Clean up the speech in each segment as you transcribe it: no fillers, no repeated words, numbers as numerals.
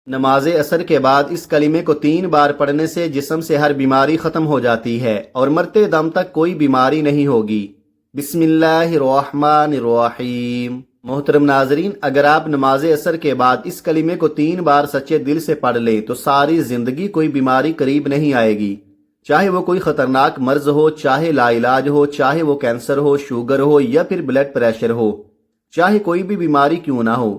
نماز عصر کے بعد اس کلمے کو 3 بار پڑھنے سے جسم سے ہر بیماری ختم ہو جاتی ہے اور مرتے دم تک کوئی بیماری نہیں ہوگی۔ بسم اللہ الرحمن الرحیم۔ محترم ناظرین، اگر آپ نماز عصر کے بعد اس کلمے کو 3 بار سچے دل سے پڑھ لیں تو ساری زندگی کوئی بیماری قریب نہیں آئے گی، چاہے وہ کوئی خطرناک مرض ہو، چاہے لا علاج ہو، چاہے وہ کینسر ہو، شوگر ہو یا پھر بلڈ پریشر ہو، چاہے کوئی بھی بیماری کیوں نہ ہو۔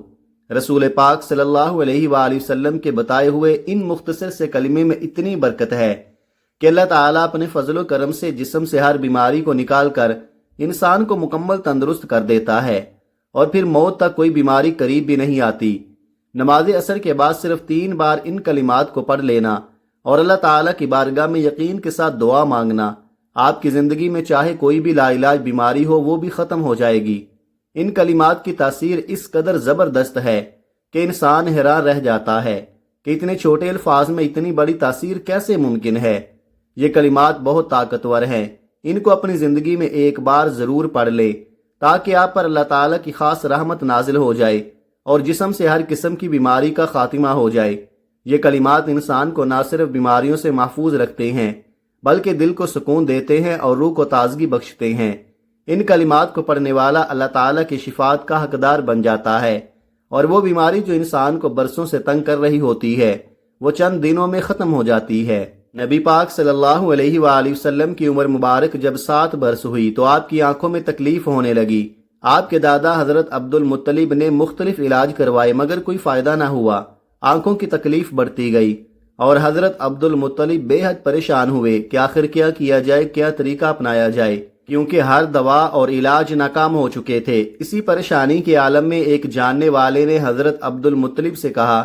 رسول پاک صلی اللہ علیہ وآلہ وسلم کے بتائے ہوئے ان مختصر سے کلمے میں اتنی برکت ہے کہ اللہ تعالیٰ اپنے فضل و کرم سے جسم سے ہر بیماری کو نکال کر انسان کو مکمل تندرست کر دیتا ہے اور پھر موت تک کوئی بیماری قریب بھی نہیں آتی۔ نماز عصر کے بعد صرف 3 بار ان کلمات کو پڑھ لینا اور اللہ تعالیٰ کی بارگاہ میں یقین کے ساتھ دعا مانگنا، آپ کی زندگی میں چاہے کوئی بھی لا علاج بیماری ہو وہ بھی ختم ہو جائے گی۔ ان کلمات کی تاثیر اس قدر زبردست ہے کہ انسان حیران رہ جاتا ہے کہ اتنے چھوٹے الفاظ میں اتنی بڑی تاثیر کیسے ممکن ہے۔ یہ کلمات بہت طاقتور ہیں، ان کو اپنی زندگی میں ایک بار ضرور پڑھ لے تاکہ آپ پر اللہ تعالیٰ کی خاص رحمت نازل ہو جائے اور جسم سے ہر قسم کی بیماری کا خاتمہ ہو جائے۔ یہ کلمات انسان کو نہ صرف بیماریوں سے محفوظ رکھتے ہیں بلکہ دل کو سکون دیتے ہیں اور روح کو تازگی بخشتے ہیں۔ ان کلمات کو پڑھنے والا اللہ تعالیٰ کی شفاعت کا حقدار بن جاتا ہے اور وہ بیماری جو انسان کو برسوں سے تنگ کر رہی ہوتی ہے وہ چند دنوں میں ختم ہو جاتی ہے۔ نبی پاک صلی اللہ علیہ وآلہ وسلم کی عمر مبارک جب 7 برس ہوئی تو آپ کی آنکھوں میں تکلیف ہونے لگی۔ آپ کے دادا حضرت عبد المطلب نے مختلف علاج کروائے مگر کوئی فائدہ نہ ہوا، آنکھوں کی تکلیف بڑھتی گئی اور حضرت عبد المطلب بے حد پریشان ہوئے کہ آخر کیا کیا جائے، کیا طریقہ اپنایا جائے، کیونکہ ہر دوا اور علاج ناکام ہو چکے تھے۔ اسی پریشانی کے عالم میں ایک جاننے والے نے حضرت عبد المطلب سے کہا،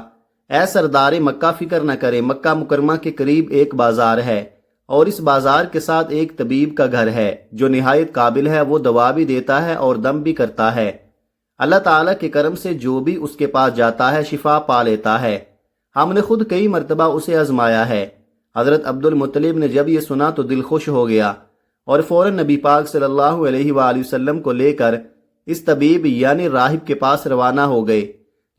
اے سردار مکہ، فکر نہ کرے، مکہ مکرمہ کے قریب ایک بازار ہے اور اس بازار کے ساتھ ایک طبیب کا گھر ہے جو نہایت قابل ہے، وہ دوا بھی دیتا ہے اور دم بھی کرتا ہے۔ اللہ تعالیٰ کے کرم سے جو بھی اس کے پاس جاتا ہے شفا پا لیتا ہے۔ ہم نے خود کئی مرتبہ اسے آزمایا ہے۔ حضرت عبد المطلب نے جب یہ سنا تو دل خوش ہو گیا اور فوراً نبی پاک صلی اللہ علیہ وآلہ وسلم کو لے کر اس طبیب یعنی راہب کے پاس روانہ ہو گئے۔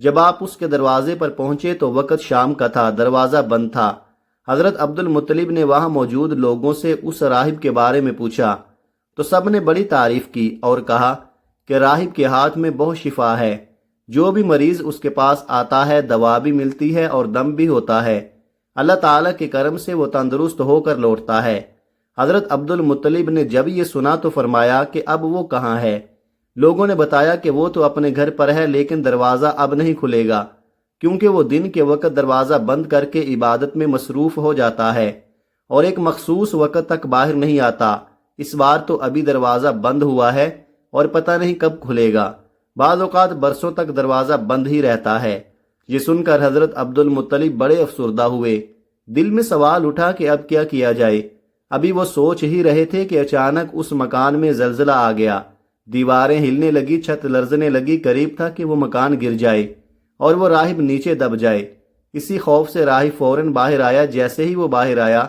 جب آپ اس کے دروازے پر پہنچے تو وقت شام کا تھا، دروازہ بند تھا۔ حضرت عبد المطلب نے وہاں موجود لوگوں سے اس راہب کے بارے میں پوچھا تو سب نے بڑی تعریف کی اور کہا کہ راہب کے ہاتھ میں بہت شفا ہے، جو بھی مریض اس کے پاس آتا ہے دوا بھی ملتی ہے اور دم بھی ہوتا ہے، اللہ تعالیٰ کے کرم سے وہ تندرست ہو کر لوٹتا ہے۔ حضرت عبد المطلب نے جب یہ سنا تو فرمایا کہ اب وہ کہاں ہے؟ لوگوں نے بتایا کہ وہ تو اپنے گھر پر ہے لیکن دروازہ اب نہیں کھلے گا کیونکہ وہ دن کے وقت دروازہ بند کر کے عبادت میں مصروف ہو جاتا ہے اور ایک مخصوص وقت تک باہر نہیں آتا۔ اس بار تو ابھی دروازہ بند ہوا ہے اور پتہ نہیں کب کھلے گا، بعض اوقات برسوں تک دروازہ بند ہی رہتا ہے۔ یہ سن کر حضرت عبد المطلب بڑے افسردہ ہوئے۔ دل میں سوال اٹھا کہ اب کیا کیا جائے۔ ابھی وہ سوچ ہی رہے تھے کہ اچانک اس مکان میں زلزلہ آ گیا، دیواریں ہلنے لگی، چھت لرزنے لگی، قریب تھا کہ وہ مکان گر جائے اور وہ راہب نیچے دب جائے۔ اسی خوف سے راہب فوراً باہر آیا۔ جیسے ہی وہ باہر آیا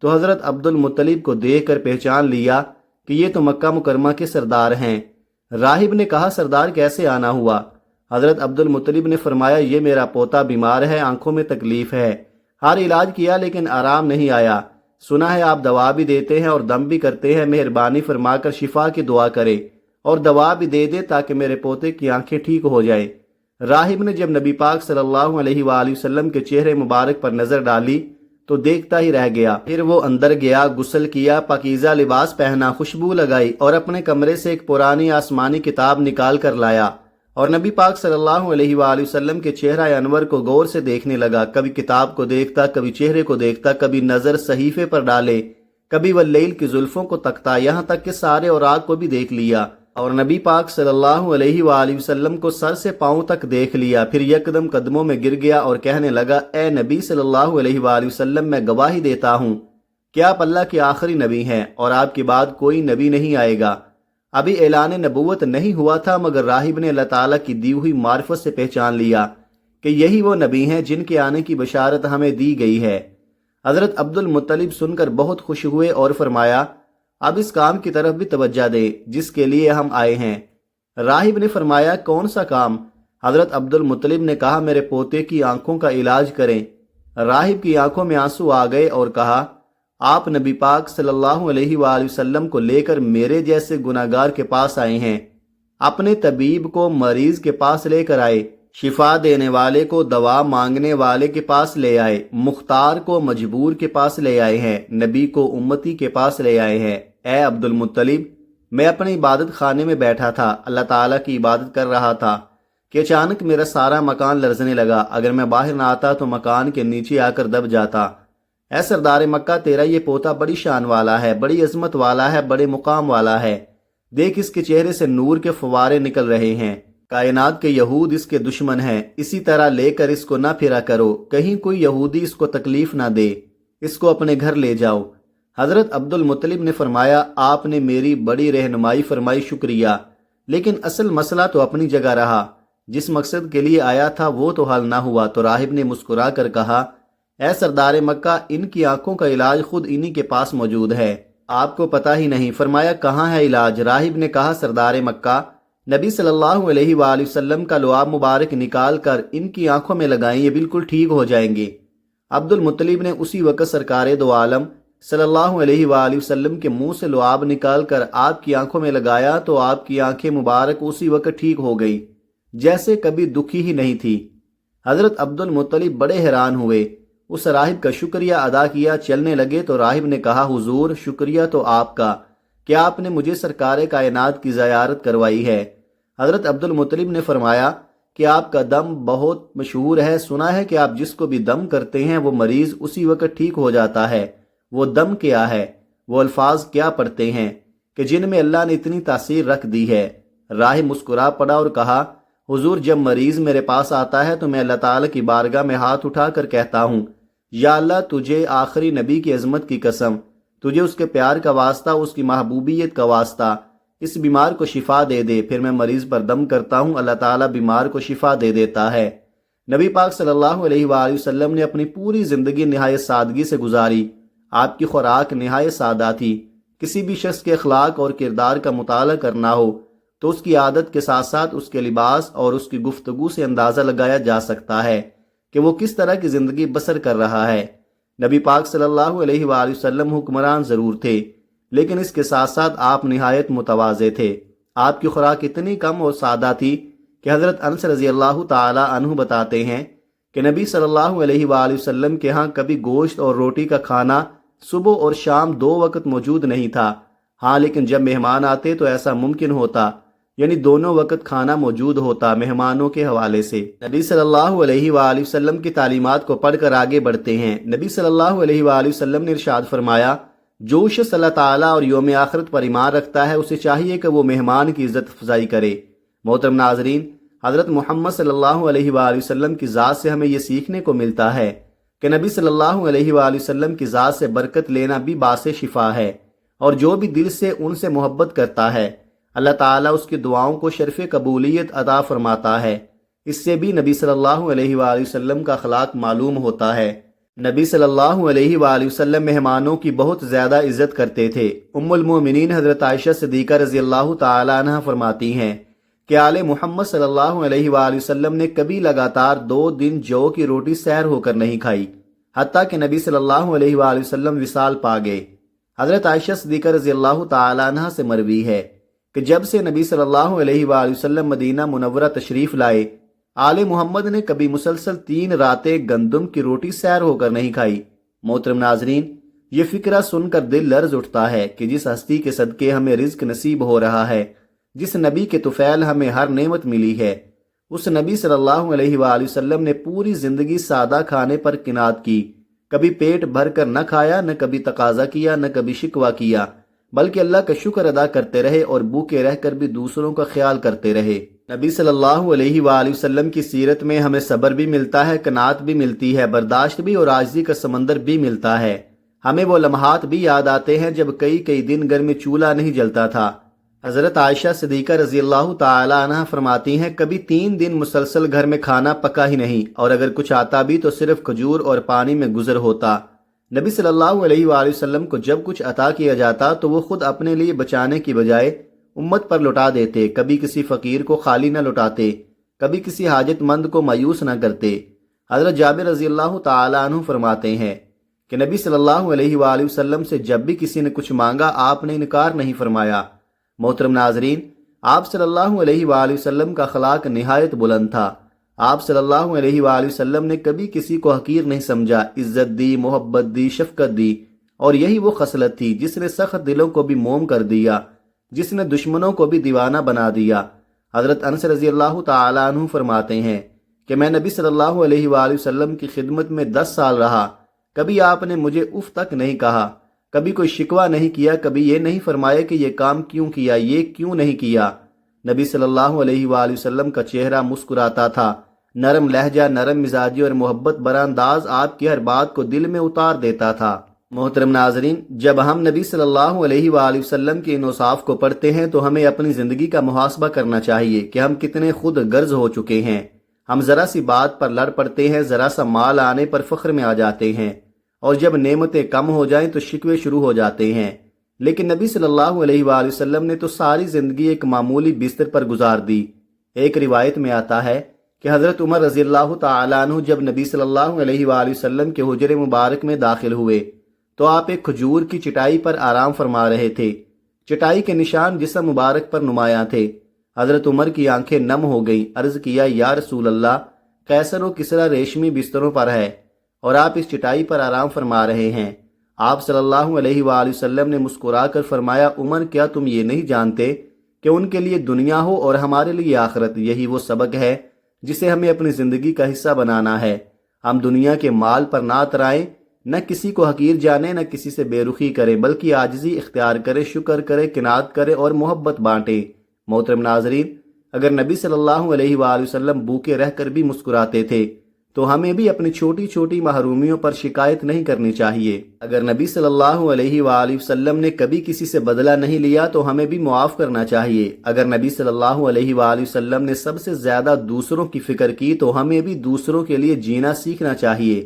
تو حضرت عبد المطلب کو دیکھ کر پہچان لیا کہ یہ تو مکہ مکرمہ کے سردار ہیں۔ راہب نے کہا، سردار کیسے آنا ہوا؟ حضرت عبد المطلب نے فرمایا، یہ میرا پوتا بیمار ہے، آنکھوں میں تکلیف ہے، ہر علاج کیا لیکن آرام نہیں آیا، سنا ہے آپ دوا بھی دیتے ہیں اور دم بھی کرتے ہیں، مہربانی فرما کر شفا کی دعا کرے اور دوا بھی دے دے تاکہ میرے پوتے کی آنکھیں ٹھیک ہو جائیں۔ راہب نے جب نبی پاک صلی اللہ علیہ وآلہ وسلم کے چہرے مبارک پر نظر ڈالی تو دیکھتا ہی رہ گیا۔ پھر وہ اندر گیا، غسل کیا، پاکیزہ لباس پہنا، خوشبو لگائی اور اپنے کمرے سے ایک پرانی آسمانی کتاب نکال کر لایا اور نبی پاک صلی اللہ علیہ وآلہ وسلم کے چہرہ انور کو غور سے دیکھنے لگا۔ کبھی کتاب کو دیکھتا، کبھی چہرے کو دیکھتا، کبھی نظر صحیفے پر ڈالے، کبھی واللیل کی زلفوں کو تکتا، یہاں تک کہ سارے اوراق کو بھی دیکھ لیا اور نبی پاک صلی اللہ علیہ وآلہ وسلم کو سر سے پاؤں تک دیکھ لیا۔ پھر یکدم قدموں میں گر گیا اور کہنے لگا، اے نبی صلی اللہ علیہ وآلہ وسلم، میں گواہی دیتا ہوں کہ آپ اللہ کے آخری نبی ہیں اور آپ کے بعد کوئی نبی نہیں آئے گا۔ ابھی اعلان نبوت نہیں ہوا تھا مگر راہب نے اللہ تعالیٰ کی دی ہوئی معرفت سے پہچان لیا کہ یہی وہ نبی ہیں جن کے آنے کی بشارت ہمیں دی گئی ہے۔ حضرت عبد المطلب سن کر بہت خوش ہوئے اور فرمایا، اب اس کام کی طرف بھی توجہ دے جس کے لیے ہم آئے ہیں۔ راہب نے فرمایا، کون سا کام؟ حضرت عبد المطلب نے کہا میرے پوتے کی آنکھوں کا علاج کریں۔ راہب کی آنکھوں میں آنسو آ گئے اور کہا آپ نبی پاک صلی اللہ علیہ وآلہ وسلم کو لے کر میرے جیسے گناہگار کے پاس آئے ہیں۔ اپنے طبیب کو مریض کے پاس لے کر آئے، شفا دینے والے کو دوا مانگنے والے کے پاس لے آئے، مختار کو مجبور کے پاس لے آئے ہیں، نبی کو امتی کے پاس لے آئے ہیں۔ اے عبد المطلب، میں اپنے عبادت خانے میں بیٹھا تھا، اللہ تعالیٰ کی عبادت کر رہا تھا کہ اچانک میرا سارا مکان لرزنے لگا۔ اگر میں باہر نہ آتا تو مکان کے نیچے آ کر دب جاتا۔ اے سردار مکہ، تیرا یہ پوتا بڑی شان والا ہے، بڑی عظمت والا ہے، بڑے مقام والا ہے۔ دیکھ اس کے چہرے سے نور کے فوارے نکل رہے ہیں۔ کائنات کے یہود اس کے دشمن ہیں، اسی طرح لے کر اس کو نہ پھرا کرو، کہیں کوئی یہودی اس کو تکلیف نہ دے، اس کو اپنے گھر لے جاؤ۔ حضرت عبد المطلب نے فرمایا آپ نے میری بڑی رہنمائی فرمائی، شکریہ، لیکن اصل مسئلہ تو اپنی جگہ رہا، جس مقصد کے لیے آیا تھا وہ تو حل نہ ہوا۔ تو راہب نے مسکرا کر کہا اے سردار مکہ، ان کی آنکھوں کا علاج خود انہی کے پاس موجود ہے، آپ کو پتہ ہی نہیں۔ فرمایا کہاں ہے علاج؟ راہب نے کہا سردار مکہ، نبی صلی اللہ علیہ وآلہ وسلم کا لعاب مبارک نکال کر ان کی آنکھوں میں لگائیں، یہ بالکل ٹھیک ہو جائیں گے۔ عبد المطلب نے اسی وقت سرکار دو عالم صلی اللہ علیہ وآلہ وسلم کے منہ سے لعاب نکال کر آپ کی آنکھوں میں لگایا تو آپ کی آنکھیں مبارک اسی وقت ٹھیک ہو گئی، جیسے کبھی دکھی ہی نہیں تھی۔ حضرت عبد المطلب بڑے حیران ہوئے، اس راہب کا شکریہ ادا کیا، چلنے لگے تو راہب نے کہا حضور شکریہ تو آپ کا کہ آپ نے مجھے سرکار کائنات کی زیارت کروائی ہے۔ حضرت عبد المطلب نے فرمایا کہ آپ کا دم بہت مشہور ہے، سنا ہے کہ آپ جس کو بھی دم کرتے ہیں وہ مریض اسی وقت ٹھیک ہو جاتا ہے۔ وہ دم کیا ہے؟ وہ الفاظ کیا پڑھتے ہیں کہ جن میں اللہ نے اتنی تاثیر رکھ دی ہے؟ راہب مسکرا پڑا اور کہا حضور جب مریض میرے پاس آتا ہے تو میں اللہ تعالیٰ کی بارگاہ میں ہاتھ اٹھا کر کہتا ہوں یا اللہ تجھے آخری نبی کی عظمت کی قسم، تجھے اس کے پیار کا واسطہ، اس کی محبوبیت کا واسطہ، اس بیمار کو شفا دے دے۔ پھر میں مریض پر دم کرتا ہوں، اللہ تعالیٰ بیمار کو شفا دے دیتا ہے۔ نبی پاک صلی اللہ علیہ وآلہ وسلم نے اپنی پوری زندگی نہایت سادگی سے گزاری۔ آپ کی خوراک نہایت سادہ تھی۔ کسی بھی شخص کے اخلاق اور کردار کا مطالعہ کرنا ہو تو اس کی عادت کے ساتھ ساتھ اس کے لباس اور اس کی گفتگو سے اندازہ لگایا جا سکتا ہے کہ وہ کس طرح کی زندگی بسر کر رہا ہے۔ نبی پاک صلی اللہ علیہ وآلہ وسلم حکمران ضرور تھے، لیکن اس کے ساتھ ساتھ آپ نہایت متواضع تھے۔ آپ کی خوراک اتنی کم اور سادہ تھی کہ حضرت انس رضی اللہ تعالی عنہ بتاتے ہیں کہ نبی صلی اللہ علیہ وآلہ وسلم کے ہاں کبھی گوشت اور روٹی کا کھانا صبح اور شام 2 وقت موجود نہیں تھا، ہاں لیکن جب مہمان آتے تو ایسا ممکن ہوتا، یعنی دونوں وقت کھانا موجود ہوتا۔ مہمانوں کے حوالے سے نبی صلی اللہ علیہ وآلہ وسلم کی تعلیمات کو پڑھ کر آگے بڑھتے ہیں۔ نبی صلی اللہ علیہ وآلہ وسلم نے ارشاد فرمایا جو شخص اللہ تعالیٰ اور یوم آخرت پر ایمان رکھتا ہے اسے چاہیے کہ وہ مہمان کی عزت افزائی کرے۔ محترم ناظرین، حضرت محمد صلی اللہ علیہ وآلہ وسلم کی ذات سے ہمیں یہ سیکھنے کو ملتا ہے کہ نبی صلی اللہ علیہ وآلہ وسلم کی ذات سے برکت لینا بھی باعث شفا ہے، اور جو بھی دل سے ان سے محبت کرتا ہے اللہ تعالیٰ اس کی دعاؤں کو شرف قبولیت عطا فرماتا ہے۔ اس سے بھی نبی صلی اللہ علیہ وآلہ وسلم کا اخلاق معلوم ہوتا ہے۔ نبی صلی اللہ علیہ وآلہ وسلم مہمانوں کی بہت زیادہ عزت کرتے تھے۔ ام المومنین حضرت عائشہ صدیقہ رضی اللہ تعالی عنہ فرماتی ہیں کہ آل محمد صلی اللہ علیہ وآلہ وسلم نے کبھی لگاتار 2 دن جو کی روٹی سیر ہو کر نہیں کھائی، حتیٰ کہ نبی صلی اللہ علیہ وآلہ وسلم وصال پا گئے۔ حضرت عائشہ صدیقہ رضی اللہ تعالی عنہ سے مروی ہے کہ جب سے نبی صلی اللہ علیہ وآلہ وسلم مدینہ منورہ تشریف لائے، آل محمد نے کبھی مسلسل 3 راتیں گندم کی روٹی سیر ہو کر نہیں کھائی۔ محترم ناظرین، یہ فکرہ سن کر دل لرز اٹھتا ہے کہ جس ہستی کے صدقے ہمیں رزق نصیب ہو رہا ہے، جس نبی کے طفیل ہمیں ہر نعمت ملی ہے، اس نبی صلی اللہ علیہ وآلہ وسلم نے پوری زندگی سادہ کھانے پر قناعت کی، کبھی پیٹ بھر کر نہ کھایا، نہ کبھی تقاضا کیا، نہ کبھی شکوہ کیا، بلکہ اللہ کا شکر ادا کرتے رہے اور بھوکے رہ کر بھی دوسروں کا خیال کرتے رہے۔ نبی صلی اللہ علیہ وآلہ وسلم کی سیرت میں ہمیں صبر بھی ملتا ہے، قناعت بھی ملتی ہے، برداشت بھی اور عاجزی کا سمندر بھی ملتا ہے۔ ہمیں وہ لمحات بھی یاد آتے ہیں جب کئی دن گھر میں چولہا نہیں جلتا تھا۔ حضرت عائشہ صدیقہ رضی اللہ تعالی عنہ فرماتی ہیں کبھی 3 دن مسلسل گھر میں کھانا پکا ہی نہیں، اور اگر کچھ آتا بھی تو صرف کھجور اور پانی میں گزر ہوتا۔ نبی صلی اللہ علیہ وآلہ وسلم کو جب کچھ عطا کیا جاتا تو وہ خود اپنے لیے بچانے کی بجائے امت پر لٹا دیتے، کبھی کسی فقیر کو خالی نہ لٹاتے، کبھی کسی حاجت مند کو مایوس نہ کرتے۔ حضرت جابر رضی اللہ تعالیٰ عنہ فرماتے ہیں کہ نبی صلی اللہ علیہ وآلہ وسلم سے جب بھی کسی نے کچھ مانگا آپ نے انکار نہیں فرمایا۔ محترم ناظرین، آپ صلی اللہ علیہ وآلہ وسلم کا اخلاق نہایت بلند تھا۔ آپ صلی اللہ علیہ وآلہ وسلم نے کبھی کسی کو حقیر نہیں سمجھا، عزت دی، محبت دی، شفقت دی، اور یہی وہ خصلت تھی جس نے سخت دلوں کو بھی موم کر دیا، جس نے دشمنوں کو بھی دیوانہ بنا دیا۔ حضرت انس رضی اللہ تعالیٰ عنہ فرماتے ہیں کہ میں نبی صلی اللہ علیہ وآلہ وسلم کی خدمت میں 10 سال رہا، کبھی آپ نے مجھے اف تک نہیں کہا، کبھی کوئی شکوہ نہیں کیا، کبھی یہ نہیں فرمایا کہ یہ کام کیوں کیا، یہ کیوں نہیں کیا۔ نبی صلی اللہ علیہ وآلہ وسلم کا چہرہ مسکراتا تھا، نرم لہجہ، نرم مزاجی اور محبت برا انداز آپ کی ہر بات کو دل میں اتار دیتا تھا۔ محترم ناظرین، جب ہم نبی صلی اللہ علیہ وآلہ وسلم کے ان اوصاف کو پڑھتے ہیں تو ہمیں اپنی زندگی کا محاسبہ کرنا چاہیے کہ ہم کتنے خود غرض ہو چکے ہیں۔ ہم ذرا سی بات پر لڑ پڑتے ہیں، ذرا سا مال آنے پر فخر میں آ جاتے ہیں، اور جب نعمتیں کم ہو جائیں تو شکوے شروع ہو جاتے ہیں۔ لیکن نبی صلی اللہ علیہ وآلہ وسلم نے تو ساری زندگی ایک معمولی بستر پر گزار دی۔ ایک روایت میں آتا ہے کہ حضرت عمر رضی اللہ تعالیٰ عنہ جب نبی صلی اللہ علیہ وآلہ وسلم کے حجرے مبارک میں داخل ہوئے تو آپ ایک کھجور کی چٹائی پر آرام فرما رہے تھے۔ چٹائی کے نشان جسم مبارک پر نمایاں تھے۔ حضرت عمر کی آنکھیں نم ہو گئیں، عرض کیا، یا رسول اللہ، قیصر و کسریٰ ریشمی بستروں پر ہے اور آپ اس چٹائی پر آرام فرما رہے ہیں۔ آپ صلی اللہ علیہ وآلہ وسلم نے مسکرا کر فرمایا، عمر، کیا تم یہ نہیں جانتے کہ ان کے لیے دنیا ہو اور ہمارے لیے آخرت؟ یہی وہ سبق ہے جسے ہمیں اپنی زندگی کا حصہ بنانا ہے۔ ہم دنیا کے مال پر نہ اترائیں، نہ کسی کو حقیر جانیں، نہ کسی سے بے رخی کریں، بلکہ عاجزی اختیار کریں، شکر کریں، قناعت کریں اور محبت بانٹیں۔ محترم ناظرین، اگر نبی صلی اللہ علیہ وآلہ وسلم بھوکے رہ کر بھی مسکراتے تھے تو ہمیں بھی اپنی چھوٹی چھوٹی محرومیوں پر شکایت نہیں کرنی چاہیے۔ اگر نبی صلی اللہ علیہ وآلہ وسلم نے کبھی کسی سے بدلہ نہیں لیا تو ہمیں بھی معاف کرنا چاہیے۔ اگر نبی صلی اللہ علیہ وآلہ وسلم نے سب سے زیادہ دوسروں کی فکر کی تو ہمیں بھی دوسروں کے لیے جینا سیکھنا چاہیے۔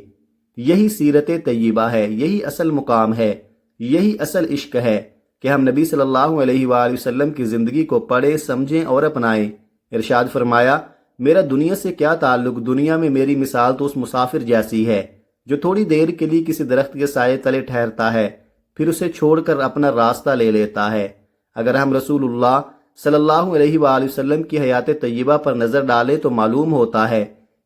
یہی سیرت طیبہ ہے، یہی اصل مقام ہے، یہی اصل عشق ہے کہ ہم نبی صلی اللہ علیہ وآلہ وسلم کی زندگی کو پڑھیں، سمجھیں اور اپنائیں۔ ارشاد فرمایا، میرا دنیا سے کیا تعلق؟ دنیا میں میری مثال تو اس مسافر جیسی ہے جو تھوڑی دیر کے لیے کسی درخت کے سائے تلے ٹھہرتا ہے، پھر اسے چھوڑ کر اپنا راستہ لے لیتا ہے۔ اگر ہم رسول اللہ صلی اللہ علیہ وآلہ وسلم کی حیات طیبہ پر نظر ڈالیں تو معلوم ہوتا ہے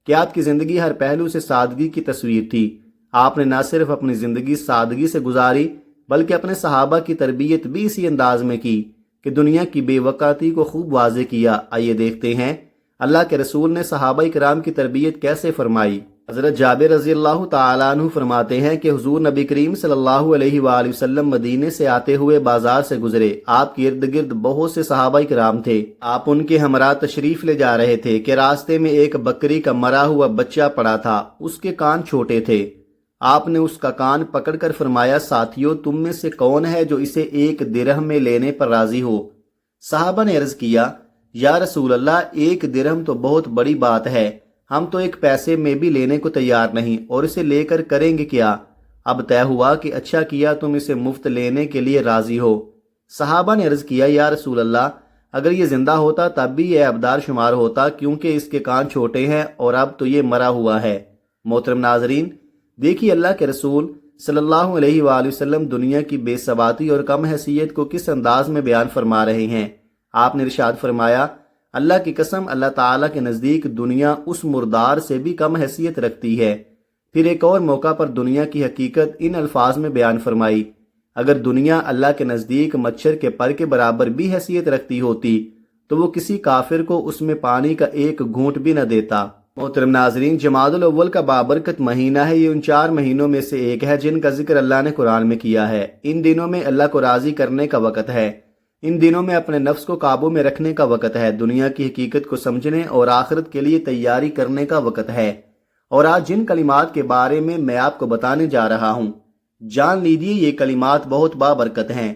کہ آپ کی زندگی ہر پہلو سے سادگی کی تصویر تھی۔ آپ نے نہ صرف اپنی زندگی سادگی سے گزاری بلکہ اپنے صحابہ کی تربیت بھی اسی انداز میں کی کہ دنیا کی بے وقاتی کو خوب واضح کیا۔ آئیے دیکھتے ہیں اللہ کے رسول نے صحابہ کرام کی تربیت کیسے فرمائی۔ حضرت جابر رضی اللہ تعالیٰ عنہ فرماتے ہیں کہ حضور نبی کریم صلی اللہ علیہ وآلہ وسلم مدینے سے آتے ہوئے بازار سے گزرے۔ آپ کے ارد گرد بہت سے صحابہ کرام تھے۔ آپ ان کے ہمراہ تشریف لے جا رہے تھے کہ راستے میں ایک بکری کا مرا ہوا بچہ پڑا تھا، اس کے کان چھوٹے تھے۔ آپ نے اس کا کان پکڑ کر فرمایا، ساتھیو، تم میں سے کون ہے جو اسے 1 درہم میں لینے پر راضی ہو؟ صحابہ نے عرض کیا، یا رسول اللہ، 1 درہم تو بہت بڑی بات ہے، ہم تو 1 پیسے میں بھی لینے کو تیار نہیں، اور اسے لے کر کریں گے کیا؟ اب طے ہوا کہ اچھا کیا تم اسے مفت لینے کے لیے راضی ہو۔ صحابہ نے عرض کیا، یا رسول اللہ، اگر یہ زندہ ہوتا تب بھی یہ عیبدار شمار ہوتا، کیونکہ اس کے کان چھوٹے ہیں اور اب تو یہ مرا ہوا ہے۔ محترم ناظرین، دیکھیے اللہ کے رسول صلی اللہ علیہ وآلہ وسلم دنیا کی بے ثباتی اور کم حیثیت کو کس انداز میں بیان فرما رہے ہیں۔ آپ نے ارشاد فرمایا، اللہ کی قسم، اللہ تعالیٰ کے نزدیک دنیا اس مردار سے بھی کم حیثیت رکھتی ہے۔ پھر ایک اور موقع پر دنیا کی حقیقت ان الفاظ میں بیان فرمائی، اگر دنیا اللہ کے نزدیک مچھر کے پر کے برابر بھی حیثیت رکھتی ہوتی تو وہ کسی کافر کو اس میں پانی کا 1 گھونٹ بھی نہ دیتا۔ محترم ناظرین، جمادی الاول کا بابرکت مہینہ ہے۔ یہ ان 4 مہینوں میں سے ایک ہے جن کا ذکر اللہ نے قرآن میں کیا ہے۔ ان دنوں میں اللہ کو راضی کرنے کا وقت ہے۔ ان دنوں میں اپنے نفس کو قابو میں رکھنے کا وقت ہے، دنیا کی حقیقت کو سمجھنے اور آخرت کے لیے تیاری کرنے کا وقت ہے۔ اور آج جن کلمات کے بارے میں آپ کو بتانے جا رہا ہوں، جان لیجیے یہ کلمات بہت بابرکت ہیں،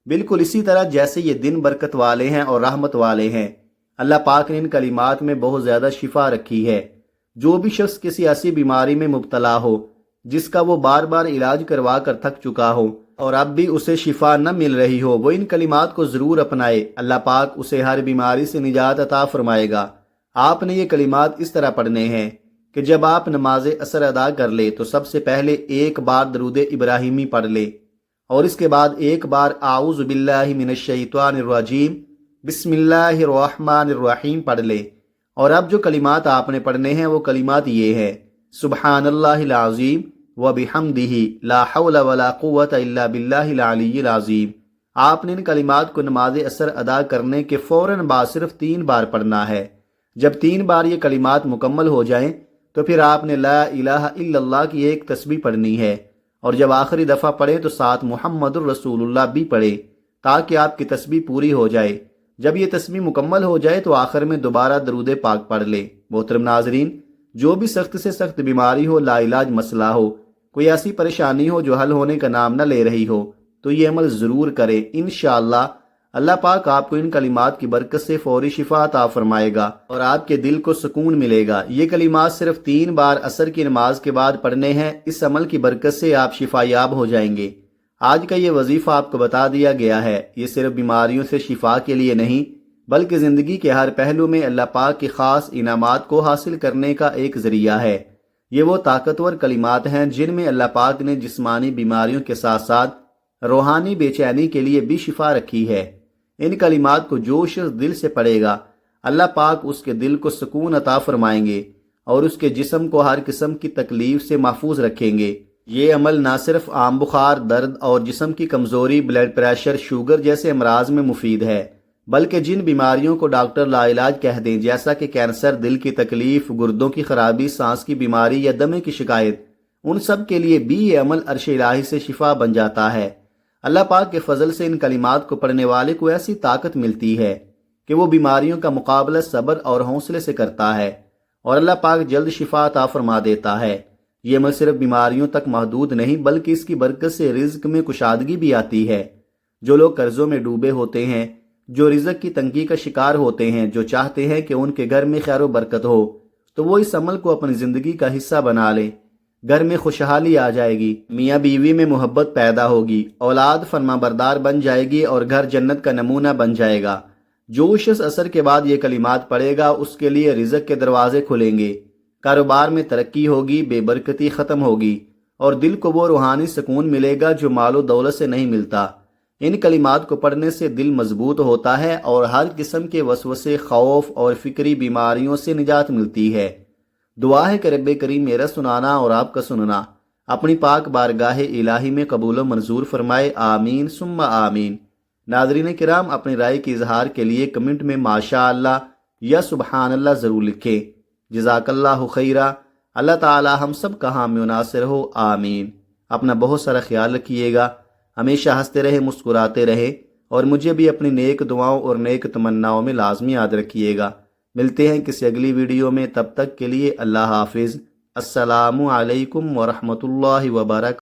بالکل اسی طرح جیسے یہ دن برکت والے ہیں اور رحمت والے ہیں۔ اللہ پاک نے ان کلمات میں بہت زیادہ شفا رکھی ہے۔ جو بھی شخص کسی ایسی بیماری میں مبتلا ہو جس کا وہ بار بار علاج کروا کر تھک چکا ہو اور اب بھی اسے شفا نہ مل رہی ہو، وہ ان کلمات کو ضرور اپنائے، اللہ پاک اسے ہر بیماری سے نجات عطا فرمائے گا۔ آپ نے یہ کلمات اس طرح پڑھنے ہیں کہ جب آپ نماز عصر ادا کر لے تو سب سے پہلے ایک بار درود ابراہیمی پڑھ لے اور اس کے بعد ایک بار اعوذ باللہ من الشیطان الرجیم بسم اللہ الرحمن الرحیم پڑھ لے۔ اور اب جو کلمات آپ نے پڑھنے ہیں وہ کلمات یہ ہیں: سبحان اللہ العظیم وبحمدہ لا حول ولا قوة الا باللہ العلی العظیم۔ آپ نے ان کلمات کو نماز عصر ادا کرنے کے فوراً بعد صرف 3 بار پڑھنا ہے۔ جب 3 بار یہ کلمات مکمل ہو جائیں تو پھر آپ نے لا الہ الا اللہ کی ایک تسبیح پڑھنی ہے، اور جب آخری دفعہ پڑھیں تو ساتھ محمد الرسول اللہ بھی پڑھے تاکہ آپ کی تسبیح پوری ہو جائے۔ جب یہ تسبیح مکمل ہو جائے تو آخر میں دوبارہ درود پاک پڑھ لے۔ محترم ناظرین، جو بھی سخت سے سخت بیماری ہو، لا علاج مسئلہ ہو، کوئی ایسی پریشانی ہو جو حل ہونے کا نام نہ لے رہی ہو، تو یہ عمل ضرور کرے۔ انشاءاللہ اللہ پاک آپ کو ان کلمات کی برکت سے فوری شفا عطا فرمائے گا اور آپ کے دل کو سکون ملے گا۔ یہ کلمات صرف 3 بار عصر کی نماز کے بعد پڑھنے ہیں۔ اس عمل کی برکت سے آپ شفا یاب ہو جائیں گے۔ آج کا یہ وظیفہ آپ کو بتا دیا گیا ہے۔ یہ صرف بیماریوں سے شفا کے لیے نہیں بلکہ زندگی کے ہر پہلو میں اللہ پاک کی خاص انعامات کو حاصل کرنے کا ایک ذریعہ ہے۔ یہ وہ طاقتور کلمات ہیں جن میں اللہ پاک نے جسمانی بیماریوں کے ساتھ ساتھ روحانی بے چینی کے لیے بھی شفا رکھی ہے۔ ان کلمات کو جو شخص دل سے پڑھے گا، اللہ پاک اس کے دل کو سکون عطا فرمائیں گے اور اس کے جسم کو ہر قسم کی تکلیف سے محفوظ رکھیں گے۔ یہ عمل نہ صرف عام بخار، درد اور جسم کی کمزوری، بلڈ پریشر، شوگر جیسے امراض میں مفید ہے، بلکہ جن بیماریوں کو ڈاکٹر لا علاج کہہ دیں جیسا کہ کینسر، دل کی تکلیف، گردوں کی خرابی، سانس کی بیماری یا دمے کی شکایت، ان سب کے لیے بھی یہ عمل عرش الہی سے شفا بن جاتا ہے۔ اللہ پاک کے فضل سے ان کلمات کو پڑھنے والے کو ایسی طاقت ملتی ہے کہ وہ بیماریوں کا مقابلہ صبر اور حوصلے سے کرتا ہے اور اللہ پاک جلد شفا عطا فرما دیتا ہے۔ یہ عمل صرف بیماریوں تک محدود نہیں بلکہ اس کی برکت سے رزق میں کشادگی بھی آتی ہے۔ جو لوگ قرضوں میں ڈوبے ہوتے ہیں، جو رزق کی تنگی کا شکار ہوتے ہیں، جو چاہتے ہیں کہ ان کے گھر میں خیر و برکت ہو، تو وہ اس عمل کو اپنی زندگی کا حصہ بنا لیں۔ گھر میں خوشحالی آ جائے گی، میاں بیوی میں محبت پیدا ہوگی، اولاد فرما بردار بن جائے گی اور گھر جنت کا نمونہ بن جائے گا۔ جو شخص عصر کے بعد یہ کلمات پڑھے گا اس کے لیے رزق کے دروازے کھلیں گے، کاروبار میں ترقی ہوگی، بے برکتی ختم ہوگی اور دل کو وہ روحانی سکون ملے گا جو مال و دولت سے نہیں ملتا۔ ان کلمات کو پڑھنے سے دل مضبوط ہوتا ہے اور ہر قسم کے وسوسے، خوف اور فکری بیماریوں سے نجات ملتی ہے۔ دعا ہے کہ رب کریم میرا سنانا اور آپ کا سننا اپنی پاک بارگاہ الہی میں قبول و منظور فرمائے، آمین ثم آمین۔ ناظرین کرام، اپنی رائے کے اظہار کے لیے کمنٹ میں ماشاء اللہ یا سبحان اللہ ضرور لکھیں۔ جزاک اللہ خیرہ۔ اللہ تعالی ہم سب کا حامی و ناصر ہو، آمین۔ اپنا بہت سارا خیال رکھیے گا، ہمیشہ ہنستے رہے، مسکراتے رہے اور مجھے بھی اپنی نیک دعاؤں اور نیک تمناؤں میں لازمی یاد رکھیے گا۔ ملتے ہیں کسی اگلی ویڈیو میں، تب تک کے لیے اللہ حافظ۔ السلام علیکم ورحمۃ اللہ وبرکاتہ۔